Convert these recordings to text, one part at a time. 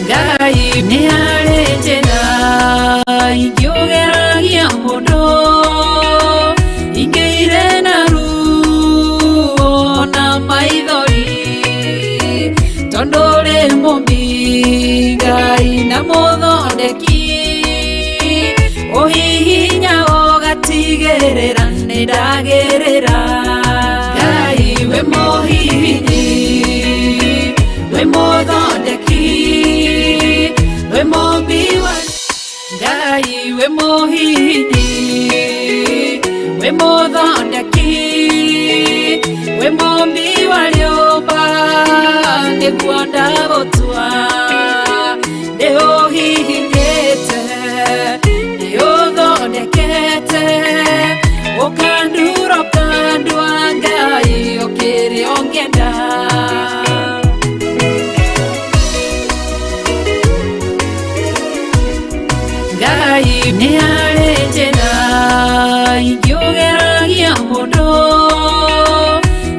Ngai nĩ arĩ njĩra ingĩũgeragia mũndũ ingĩire na ruo na maithori tondũ rĩ mũmbi Ngai na mũthondeki ũhihinya ũgatigĩrĩra nĩ ndagĩrĩra. Ngai we mũhihinyi we mũthondeki we mũmbi wa Ngai we mũhihinyi we mũthondeki we mũmbi wa rĩũmba nĩguo ndagũtua ndĩũhihinyĩte ndĩũthondekete ũkandura ũkandua Ngai ũkĩrĩa ũngĩenda. Ngai nĩ arĩ njĩra ingĩũgeragia mũndũ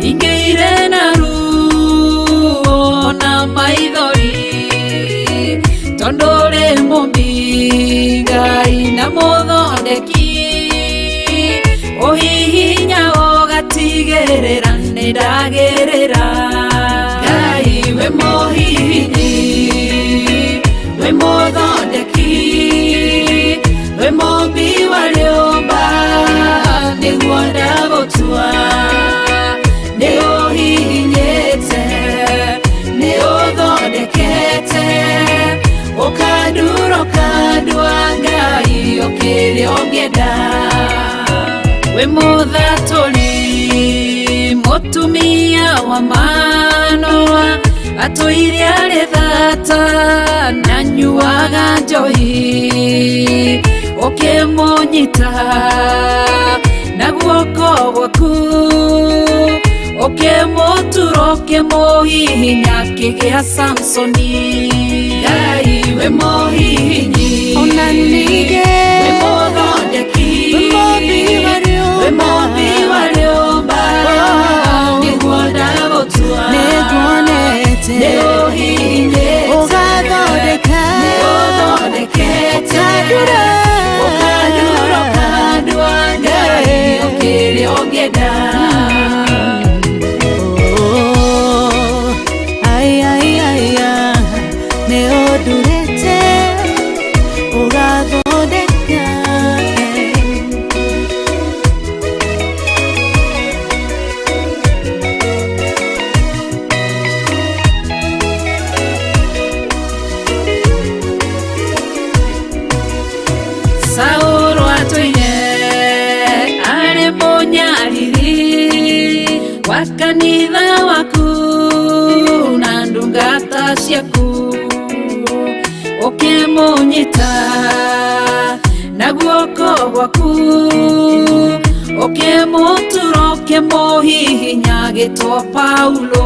ingĩire na ruo na maithori tondũ rĩ mũmbi Ngai na mũthondeki ũhihinya ũgatigĩrĩra nĩ ndagĩrĩra. Ngai we mũhihinyi we mũthondeki we mũmbi wa rĩũmba nĩguo ndagũtua ndĩũhihinyĩte nĩũthondekete ũkandura ũkandua Ngai ũkĩrĩa ũngĩenda. We mũthatũri mũtumia wa Manoa atũire arĩ thata na nyuaga njohi ũkĩmũnyita na guoko gwaku ũkĩmũtura ũkĩmũhihinya akĩgĩa Samsoni. Ngai we mũhihinyi ona ningĩ we mũthondeki we mũmbi wa rĩũmba nĩguo ndagũtua nĩguonete ndĩũhihinyĩte ũgathondeka nĩũthondekete ũkandura ũkandua Ngai ũkĩrĩa ũngĩenda. nĩũndurĩte ũgathondeka Saũlũ atũire arĩ mũnyariri wa kanitha waku na ndungata ciaku ũkĩmũnyita na guoko gwaku ũkĩmũtura ũkĩmũhihinya agĩtwo Paulo.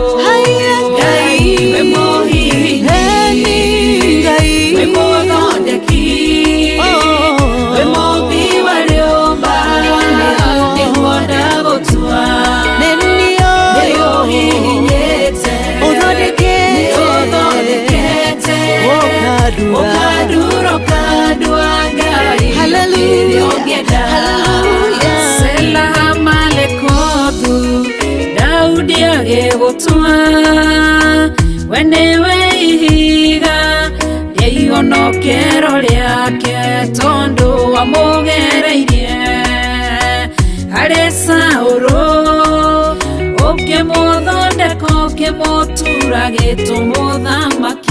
Ngai we mũhihinyi we mũthondeki we mũmbi wa rĩũmba nĩguo ndagũtua ndĩũhihinyĩte nĩũthondekete ũkandura ũkandua Ngai ũkĩrĩa ũngĩenda. Sela malekothu Daudi agĩgũtua we nĩwe ihiga rĩa ihonokero rĩake tondũ wamũgereirie harĩ Saũlũ ũkĩmũthondeka ũkĩmũtura gĩtũ mũthamaki.